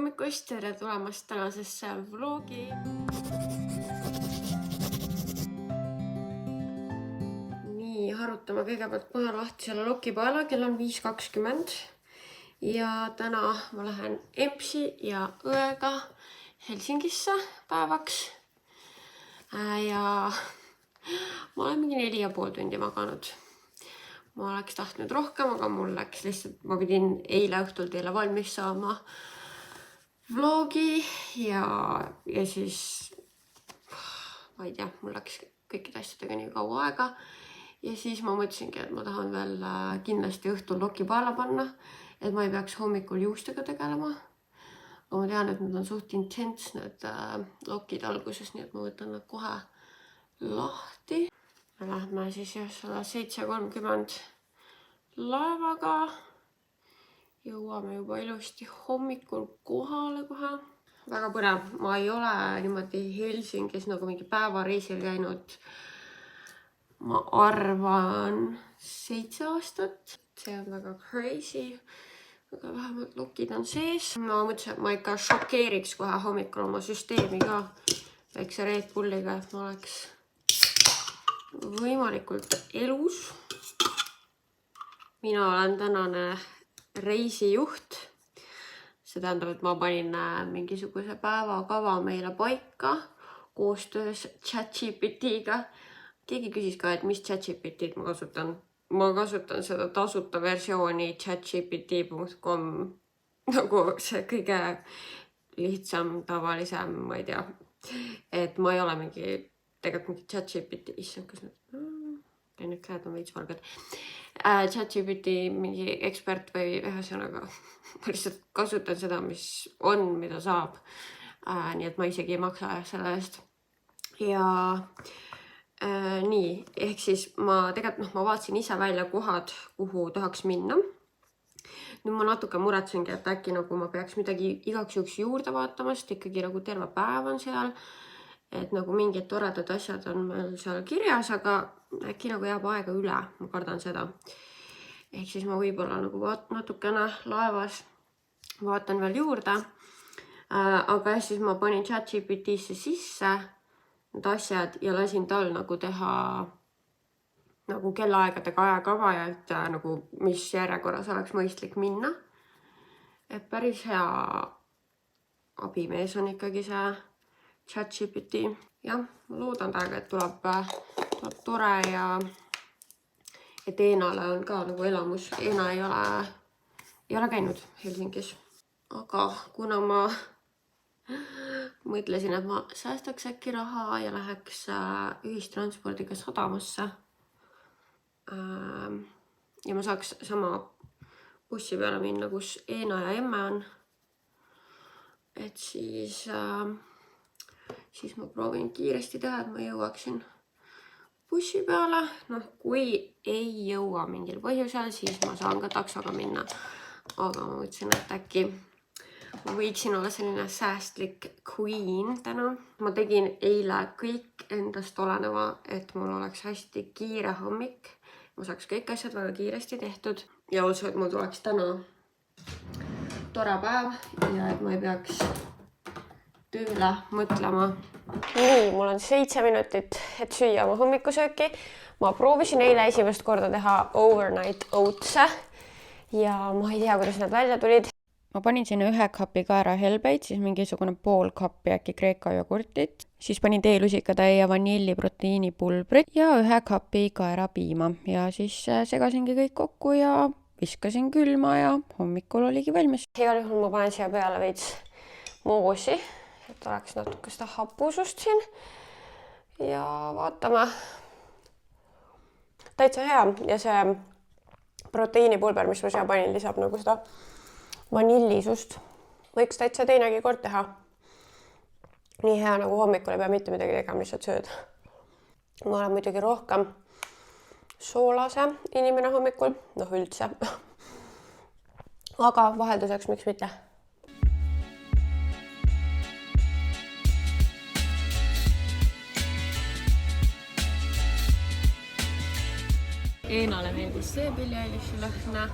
hommikust, tere tulemast tänasesse vlogi. Nii, harutame kõigepealt kohe lahti selle lokipaela, kell on 5:20 ja täna ma lähen EMPSi ja õega Helsingisse päevaks. Ja ma olen mingi 4,5 tundi maganud. Ma oleks tahtnud rohkem, aga mul läks lihtsalt, ma pidin eile õhtul teile valmis saama vlogi ja siis ma ei tea, mul läks kõikide asjadega nii kaua aega ja siis ma mõtlesingi, et ma tahan veel kindlasti õhtul lokipaela panna, et ma ei peaks hommikul juustega tegelema. Aga ma tean, et need on suht intens need lokid alguses, nii et ma võtan nad kohe lahti. Me lähme siis selle 7:30 laevaga. Jõuame juba ilusti hommikul kohale kohe. Väga põnev. Ma ei ole niimoodi Helsingis nagu mingi päevareisil käinud. Ma arvan 7 aastat. See on väga crazy. Aga vähemalt lokid on sees. Ma mõtlesin, et ma ikka šokeeriks kohe hommikul oma süsteemi ka väikse Red Bulliga, et ma oleks võimalikult elus. Mina olen tänane reisijuht. See tähendab, et ma panin mingisuguse päevakava meile paika koostöös ChatGPT-ga. Keegi küsis ka, et mis ChatGPT-d ma kasutan. Ma kasutan seda tasuta versiooni chatgpt.com nagu see kõige lihtsam, tavalisem, ma ei tea. Et ma ei ole tegelikult mingi ChatGPT, issand, kas need käed on veits valged. ChatGPT mingi ekspert või ühesõnaga. Ma lihtsalt kasutan seda, mis on, mida saab. Nii et ma isegi ei maksa selle eest. Ja nii, ehk siis ma vaatasin ise välja kohad, kuhu tahaks minna. Nüüd ma natuke muretsengi, et äkki nagu ma peaks midagi igaks juhuks juurde vaatama, sest ikkagi nagu terve päev on seal. Et nagu mingid toredad asjad on meil seal kirjas, aga äkki nagu jääb aega üle, ma kardan seda. Ehk siis ma võib-olla nagu natukene laevas vaatan veel juurde. Aga siis ma panin ChatGPT-sse sisse need asjad ja lasin tal nagu teha nagu kellaaegadega ajakava ja et nagu mis järjekorras oleks mõistlik minna. Et päris hea abimees on ikkagi see ChatGPT. Jah, ma loodan täiega, et tuleb tore ja et Eenale on ka nagu elamus. Eena ei ole käinud Helsingis. Aga kuna ma mõtlesin, et ma säästaks äkki raha ja läheks ühistranspordiga sadamasse. Ja ma saaks sama bussi peale minna, kus Eena ja emme on. Et siis ma proovin kiiresti teha, et ma jõuaksin bussi peale. Kui ei jõua mingil põhjusel, siis ma saan ka taksoga minna. Aga ma mõtlesin, et äkki ma võiksin olla selline säästlik queen täna. Ma tegin eile kõik endast oleneva, et mul oleks hästi kiire hommik. Ma saaks kõik asjad väga kiiresti tehtud. Ja also, et mul tuleks täna tore päev ja et ma ei peaks tööle mõtlema. Nii, mul on 7 minutit, et süüa oma hommikusööki. Ma proovisin eile esimest korda teha overnight oats'e ja ma ei tea, kuidas nad välja tulid. Ma panin sinna 1 kapi kaera helbeid, siis mingisugune pool kappi äkki kreeka jogurtit. Siis panin teelusikatäie ja vanilliproteiinipulbrit ja 1 kapi kaera piima. Ja siis segasingi kõik kokku ja viskasin külma ja hommikul oligi valmis. Igal juhul ma panen siia peale veits moosi, et oleks natuke seda hapusust siin. Ja vaatame. Täitsa hea ja see proteiinipulber, mis ma siia panin, lisab nagu seda vanillisust. Võiks täitsa teinegi kord teha. Nii hea nagu hommikul ei pea mitte midagi tegema, lihtsalt sööd. Ma olen muidugi rohkem soolase inimene hommikul, üldse. Aga vahelduseks miks mitte. Eenale meeldis see Billie Eilishi lõhna.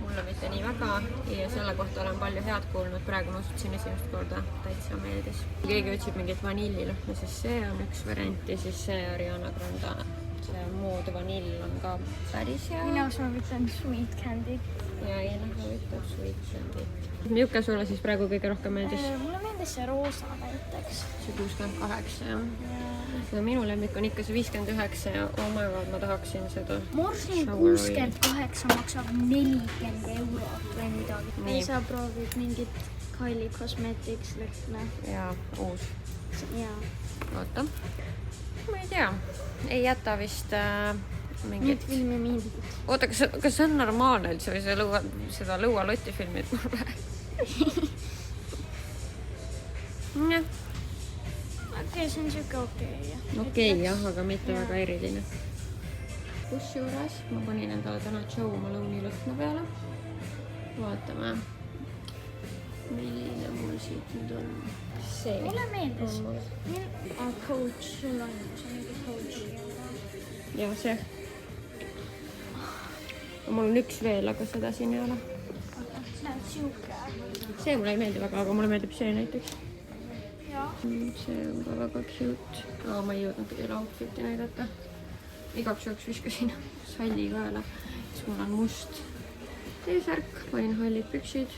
mulle mitte nii väga ja selle kohta olen palju head kuulnud. Praegu ma usutasin esimest korda, täitsa meeldis. Keegi otsib mingit vanillilõhna, siis see on üks variant ja siis see Ariana Grande, see mood vanill on ka päris hea. Mina soovitan Sweet Candy. Ja Eina soovitab Sweet Candy. Milline sulle siis praegu kõige rohkem meeldis? Mulle meeldis see roosa näiteks. See 68, jah. No minu lemmik on ikka see 59 ja ma tahaksin seda. Ma arvasin 68 maksab 40 eurot või midagi. Või sa proovid mingit Kylie Cosmetics lõhna. Jaa, uus. Jaa. Oota. Ma ei tea. Ei jäta vist mingit... filmi mindit. Oota, kas see on normaalne üldse või seda lõualotti filmid mulle? Jah. Okei, see on siuke okei. Okei, jah, aga mitte väga eriline. Kusjuures ma panin endale täna Joe Malone'i lõhna peale. Vaatame, milline mul siit nüüd on. See. Mulle meeldis. Coach, sul on mingi Coach. Jah, see. Mul on üks veel, aga seda siin ei ole. See on siuke. See mulle ei meeldi väga, aga mulle meeldib see näiteks. See on ka väga cute. Ma ei jõudnud teile outfiti näidata. Igaks juhuks viskasin salli kaela. Siis mul on must T-särk, panin hallid püksid.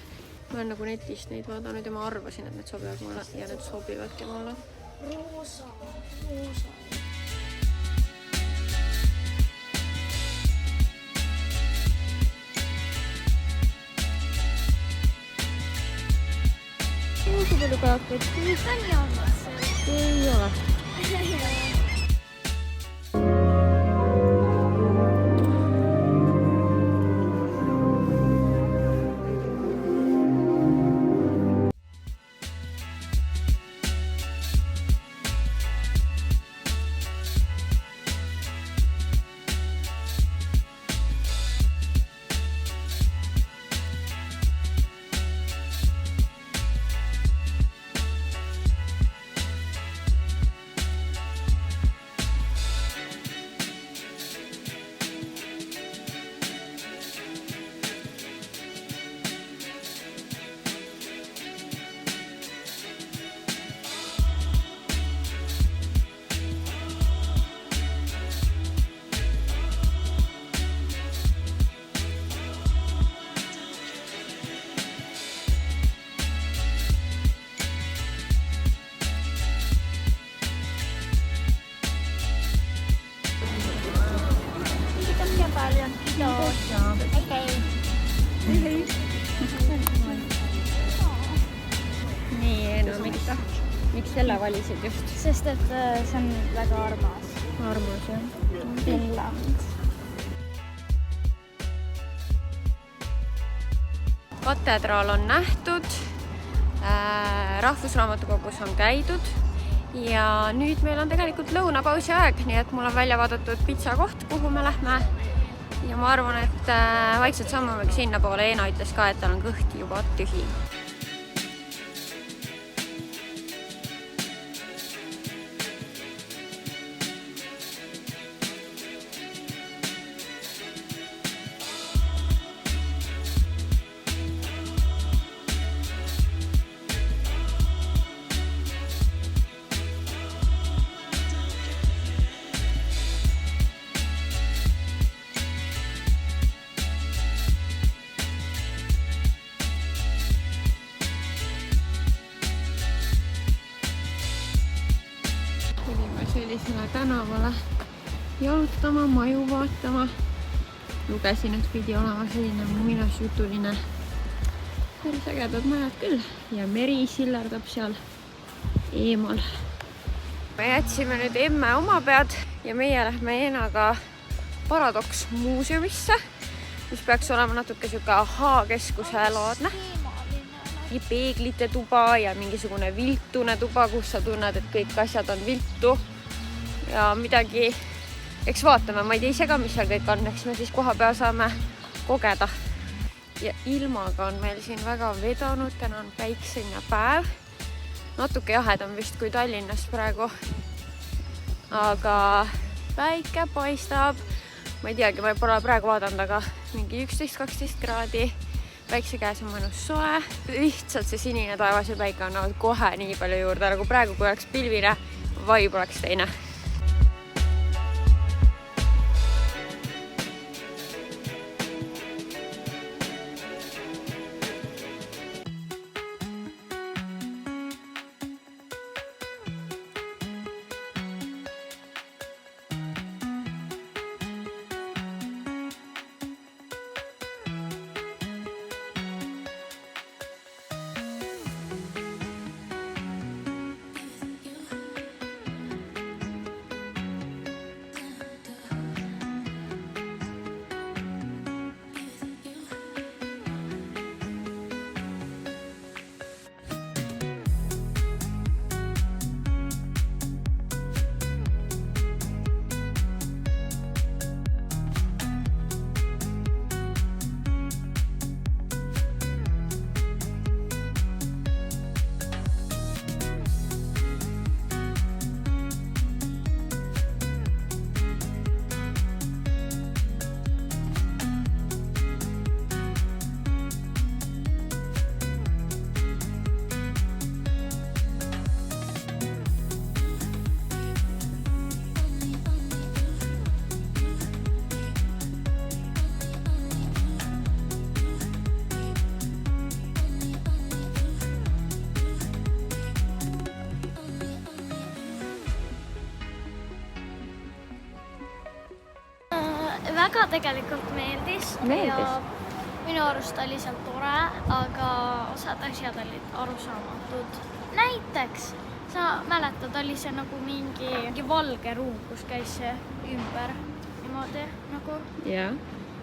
Ma olen nagu netist neid vaadanud ja ma arvasin, et need sobivad mulle ja need sobivadki mulle. Roosa. Kui palju kajakud? Mis on jäänud? Ei ole. Nii, no miks selle valisid just? Sest et see on väga armas. Armas, jah. Finland. Katedraal on nähtud, Rahvusraamatukogus on käidud ja nüüd meil on tegelikult lõunapausi aeg, nii et mul on välja vaadatud pitsakoht, kuhu me lähme. Ja ma arvan, et vaikselt sammumegi sinna poole. Eena ütles ka, et tal on kõht juba tühi. Sellisele tänavale jalutama, maju vaatama. Lugesin, et pidi olema selline muinasjutuline. Päris ägedad majad küll ja meri sillerdab seal eemal. Me jätsime nüüd emme oma pead ja meie lähme Eenaga Paradox muuseumisse, mis peaks olema natuke siuke ahhaa-keskuse laadne. Peeglite tuba ja mingisugune viltune tuba, kus sa tunned, et kõik asjad on viltu. Ja midagi, eks vaatame, ma ei tea ise ka, mis seal kõik on, eks me siis koha peal saame kogeda. Ja ilmaga on meil siin väga vedanud, täna on päikseline päev. Natuke jahedam vist kui Tallinnas praegu. Aga päike paistab, ma ei teagi, ma pole praegu vaadanud, aga mingi 11-12 kraadi. Päikse käes on mõnus soe. Lihtsalt see sinine taevas ja päike annavad kohe nii palju juurde, nagu praegu, kui oleks pilvine, vibe oleks teine. Väga tegelikult meeldis. Ja minu arust oli seal tore, aga osad asjad olid arusaamatud. Näiteks, sa mäletad, oli see nagu mingi valge ruum, kus käis see ümber niimoodi nagu. Ja.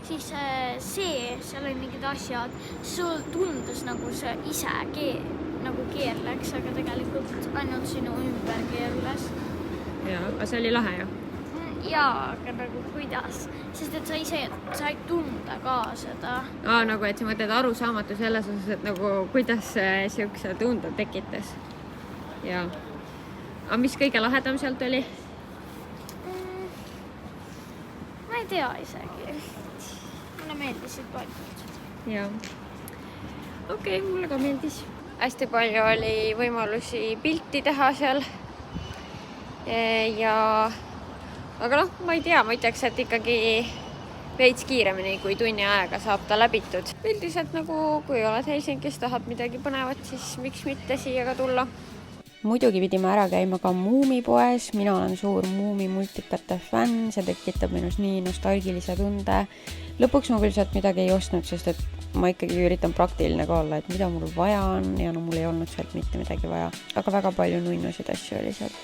Siis seal oli mingid asjad, sul tundus nagu see ise nagu keerleks, aga tegelikult ainult sinu ümber keerles. Ja, aga see oli lahe ju. Jaa, aga nagu kuidas? Sest et sa ise sai tunda ka seda. Nagu et sa mõtled arusaamatu selles osas, et nagu kuidas siukse tunde tekitas. Ja. Aga mis kõige lahedam sealt oli? Ma ei tea isegi. Mulle meeldisid paljud. Ja. Okei, mulle ka meeldis. Hästi palju oli võimalusi pilti teha seal. Ja aga ma ei tea, ma ütleks, et ikkagi veits kiiremini kui tunni aega saab ta läbitud. Üldiselt nagu, kui oled Helsingis, tahad midagi põnevat, siis miks mitte siia ka tulla. Muidugi pidime ära käima ka Muumipoes. Mina olen suur Muumi multikate fänn, see tekitab minus nii nostalgilise tunde. Lõpuks ma küll sealt midagi ei ostnud, sest et ma ikkagi üritan praktiline ka olla, et mida mul vaja on ja mul ei olnud sealt mitte midagi vaja. Aga väga palju nunnusid asju oli sealt.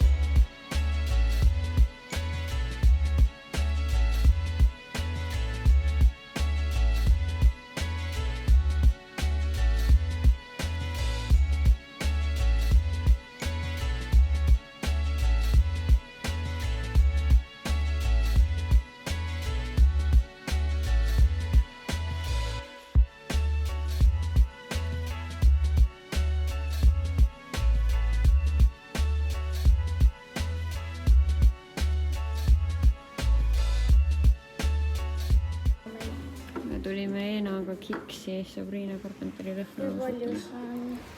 Tulime Eenaga Kiksi Sabrina Carpenteri lõhna.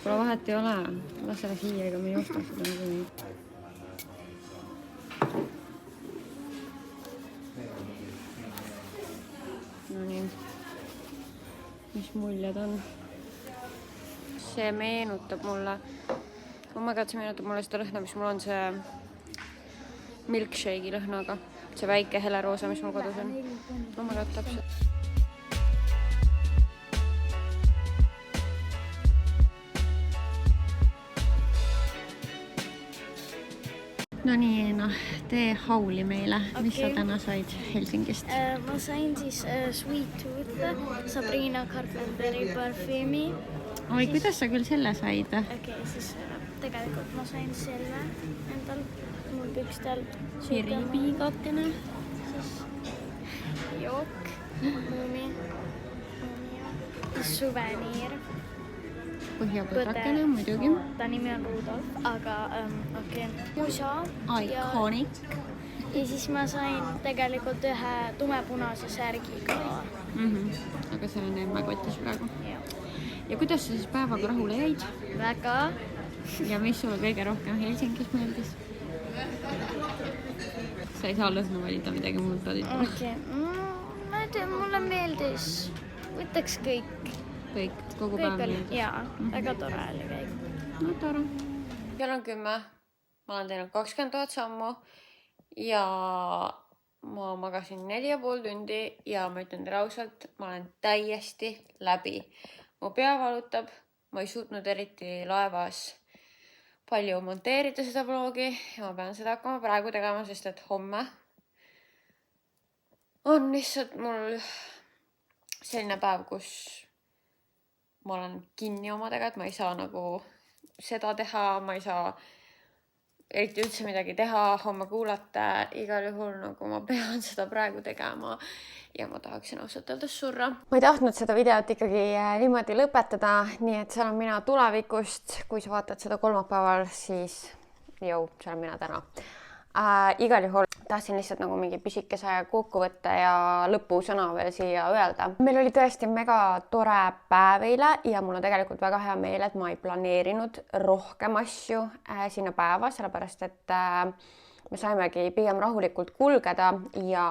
Pole vahet ei ole. Lase siia, ega me ei osta seda nagu nii. No nii. Mis muljed on? See meenutab mulle. See meenutab mulle seda lõhna, mis mul on see milkshake'i lõhnaga. See väike heleroosa, mis mul kodus on. Täpselt. No nii, Eena, tee hauli meile. Mis sa täna said Helsingist? Ma sain siis Sweet Tooth, Sabrina Carpenteri parfüümi. Oi, kuidas sa küll selle said? Okei, siis tegelikult ma sain selle endal mul pükstel. Riibikakene. Siis jook, muumi jook, suveniir. Põhjapõdrakene muidugi. Ta nimi on Rudolf, aga okei. Musa. Iconic. ja siis ma sain tegelikult ühe tumepunase särgi ka. Aga see on emmekotis praegu. Ja. Ja kuidas sa siis päevaga rahule jäid? Väga. Ja mis sulle kõige rohkem Helsingis meeldis? Sa ei saa lõhna valida midagi muud valida. Okei. Ma ei tea, mulle meeldis. Võtaks kõik. Kõik, kogu päev meeldis? Jaa, väga tore oli kõik. No tore. Kell on 10. Ma olen teinud 20 000 sammu ja ma magasin 4,5 tundi ja ma ütlen teile ausalt, ma olen täiesti läbi. Mu pea valutab, ma ei suutnud eriti laevas palju monteerida seda vlogi ja ma pean seda hakkama praegu tegema, sest et homme on lihtsalt mul selline päev, kus ma olen kinni omadega, et ma ei saa nagu seda teha, ma ei saa eriti üldse midagi teha, homme kuulata, igal juhul nagu ma pean seda praegu tegema ja ma tahaksin ausalt öeldes surra. Ma ei tahtnud seda videot ikkagi niimoodi lõpetada, nii et seal on mina tulevikust, kui sa vaatad seda kolmapäeval, siis jõu, seal on mina täna. Igal juhul tahtsin lihtsalt nagu mingi pisikese kokkuvõtte ja lõpusõna veel siia öelda. Meil oli tõesti mega tore päev eile ja mul on tegelikult väga hea meel, et ma ei planeerinud rohkem asju sinna päeva, sellepärast et me saimegi pigem rahulikult kulgeda ja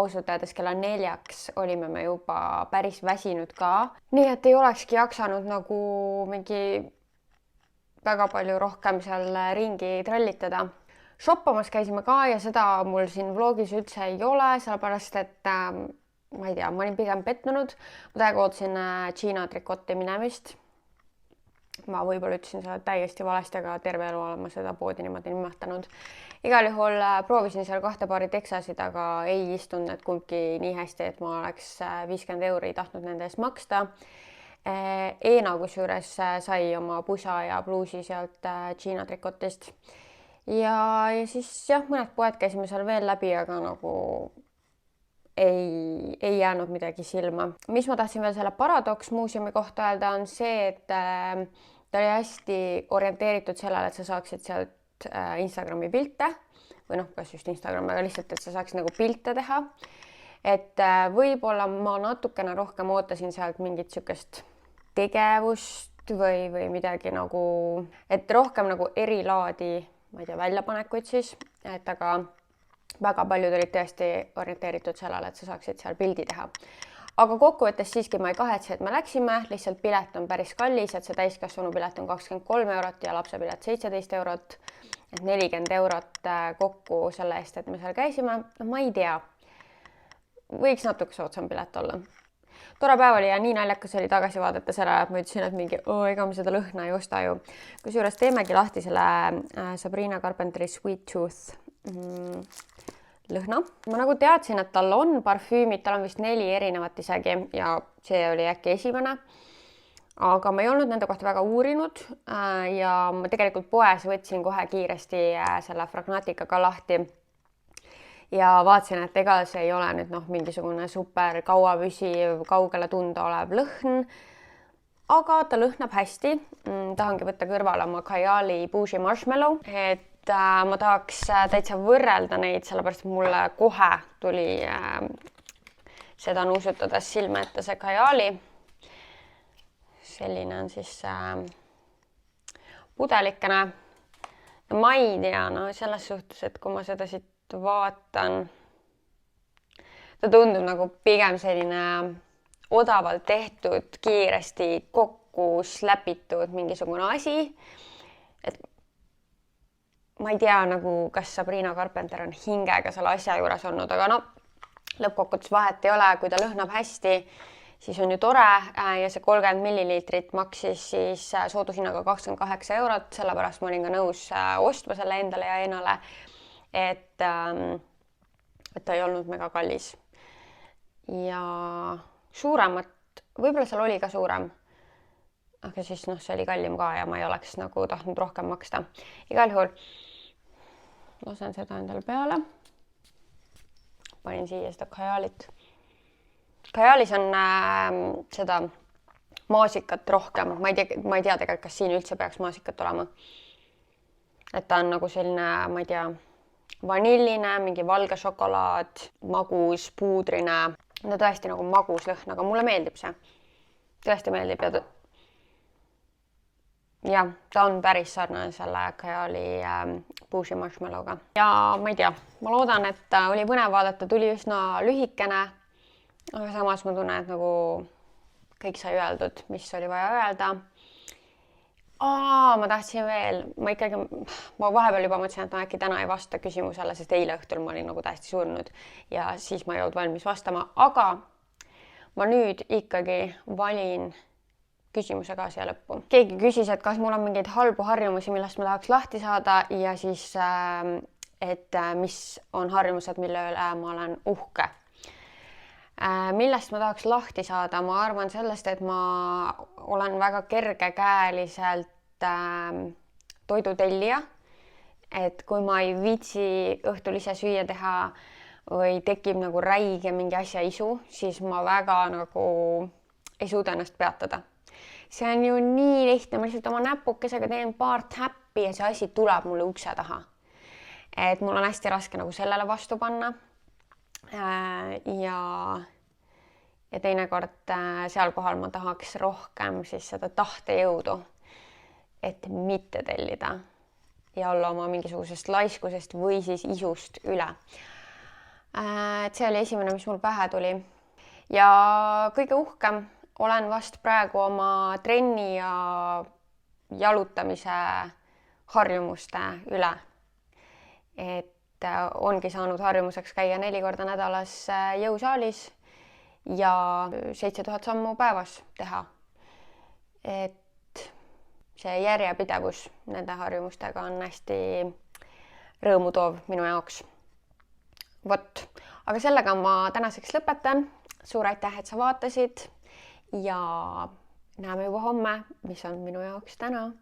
ausalt öeldes kella 4 olime me juba päris väsinud ka. Nii et ei olekski jaksanud nagu mingi väga palju rohkem seal ringi trallitada. Shoppamas käisime ka ja seda mul siin vlogis üldse ei ole, sellepärast et ma ei tea, ma olin pigem pettunud. Ma täiega ootasin Gina trikotti minemist. Ma võib-olla ütlesin seda täiesti valesti, aga terve elu olen ma seda poodi niimoodi nimetanud. Igal juhul proovisin seal 2 paari teksasid, aga ei istunud need kumbki nii hästi, et ma oleks 50 € tahtnud nende eest maksta. Eena kusjuures sai oma pusa ja pluusi sealt Gina trikotist. Ja siis jah, mõned poed käisime seal veel läbi, aga nagu ei jäänud midagi silma. Mis ma tahtsin veel selle Paradox muuseumi kohta öelda on see, et ta oli hästi orienteeritud sellele, et sa saaksid sealt Instagrami pilte või noh, kas just Instagrami, aga lihtsalt, et sa saaksid nagu pilte teha. Et võib-olla ma natukene rohkem ootasin sealt mingit sükest tegevust või midagi nagu, et rohkem nagu erilaadi ma ei tea, väljapanekuid siis, et aga väga paljud olid tõesti orienteeritud sellele, et sa saaksid seal pildi teha. Aga kokkuvõttes siiski ma ei kahetse, et me läksime, lihtsalt pilet on päris kallis, et see täiskasvanu pilet on 23 € ja lapse pilet 17 €, et 40 € kokku selle eest, et me seal käisime. Ma ei tea, võiks natuke soodsam pilet olla. Tore päev oli ja nii naljakas oli tagasi vaadata sellele, et ma ütlesin, et mingi, ega me seda lõhna ei osta ju. Kusjuures teemegi lahti selle Sabrina Carpenteri Sweet Tooth lõhna. Ma nagu teadsin, et tal on parfüümid, tal on vist 4 erinevat isegi ja see oli äkki esimene. Aga ma ei olnud nende kohta väga uurinud ja ma tegelikult poes võtsin kohe kiiresti selle Fragnatica ka lahti. Ja vaatasin, et ega see ei ole nüüd mingisugune super kauapüsiv, kaugele tunda olev lõhn, aga ta lõhnab hästi. Tahangi võtta kõrvale oma Kayali Bougie Marshmallow, et ma tahaks täitsa võrrelda neid, sellepärast mulle kohe tuli seda nuusutades silme ette see Kayali. Selline on siis pudelikene. Ma ei tea, selles suhtes, et kui ma seda siit vaatan, ta tundub nagu pigem selline odavalt tehtud, kiiresti kokku släpitud mingisugune asi. Et ma ei tea, kas Sabrina Carpenter on hingega selle asja juures olnud, aga lõppkokkuvõttes vahet ei ole, kui ta lõhnab hästi, siis on ju tore ja see 30 milliliitrit maksis siis soodushinnaga 28 €, sellepärast ma olin ka nõus ostma selle endale ja Eenale. Et ta ei olnud mega kallis ja suuremat, võib-olla seal oli ka suurem, aga siis see oli kallim ka ja ma ei oleks nagu tahtnud rohkem maksta. Igal juhul lasen seda endale peale. Panin siia seda Kajalit. Kajalis on seda maasikat rohkem, ma ei tea tegelikult, kas siin üldse peaks maasikat olema. Et ta on nagu selline, ma ei tea, vanilline, mingi valge šokolaad, magus, puudrine. No tõesti nagu magus lõhn, aga mulle meeldib see. Tõesti meeldib ja ta on päris sarnane selle Kajali Bougie Marshmallowga. Ja ma ei tea, ma loodan, et oli põnev vaadata, tuli üsna lühikene, aga samas ma tunnen, et nagu kõik sai öeldud, mis oli vaja öelda. Ma tahtsin veel, ma vahepeal juba mõtlesin, et ma äkki täna ei vasta küsimusele, sest eile õhtul ma olin nagu täiesti surnud ja siis ma ei olnud valmis vastama, aga ma nüüd ikkagi valin küsimuse ka siia lõppu. Keegi küsis, et kas mul on mingeid halbu harjumusi, millest ma tahaks lahti saada ja siis, et mis on harjumused, mille üle ma olen uhke. Millest ma tahaks lahti saada? Ma arvan sellest, et ma olen väga kergekäeliselt toidutellija. Et kui ma ei viitsi õhtul ise süüa teha või tekib nagu räige mingi asja isu, siis ma väga nagu ei suuda ennast peatada. See on ju nii lihtne, ma lihtsalt oma näpukesega teen paar täppi ja see asi tuleb mulle ukse taha. Et mul on hästi raske nagu sellele vastu panna. Ja teinekord seal kohal ma tahaks rohkem siis seda tahtejõudu, et mitte tellida ja olla oma mingisugusest laiskusest või siis isust üle. Et see oli esimene, mis mul pähe tuli. Ja kõige uhkem olen vast praegu oma trenni ja jalutamise harjumuste üle. Et ongi saanud harjumuseks käia 4 korda nädalas jõusaalis ja 7000 sammu päevas teha. Et see järjepidevus nende harjumustega on hästi rõõmutoov minu jaoks. Vot, aga sellega ma tänaseks lõpetan. Suur aitäh, et sa vaatasid ja näeme juba homme, mis on minu jaoks täna.